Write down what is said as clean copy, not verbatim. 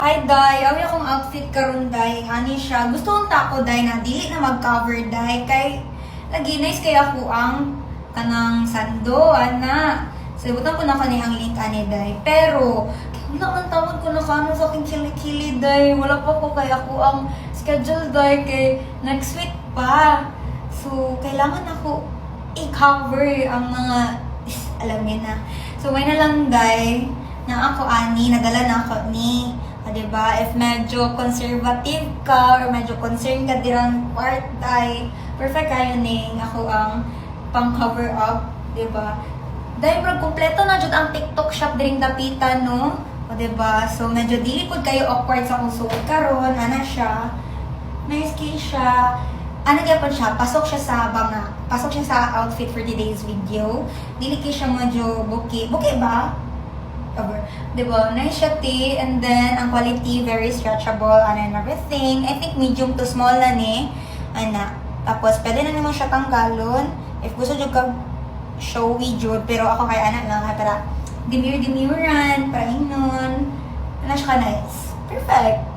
Ay, day, awi akong outfit karon day. Ani siya. Gusto kong tako day na dili na mag-cover day. Kay, lagi nice kay ako ang kanang sando, ana. So, ibutan ko na kanihang link ani day. Pero, wala man tawag ko na kano sa aking kili-kili day. Wala pa ko kay ako ang schedule day kay next week pa. So, kailangan ako i-cover ang mga, alam niyo na. So, may na lang day na ako ani, nadala na ako ni. Diba? If medyo conservative ka or medyo concerned ka dirang part ay perfect kayo ning ako ang pang cover up, diba? Dahil bro, kompleto na jud ang TikTok shop diring dapitan, no? O diba? So medyo dili pud kayo awkward sa kung suot karon, ana siya. Nice kay siya. Ano gyapon siya? Pasok siya sa banga. Pasok siya sa outfit for today's video. Dili kay siya medyo buki. Buki ba? Cover. Diba? Nice siya, tea. And then, ang quality, very stretchable, and everything. I think medium to small na ni. Ana. Tapos, pwede na naman siya tanggalon. If gusto nyo ka showy jud, pero ako kay ana lang, para demure-demuran, para inon. Ano siya ka nice. Perfect.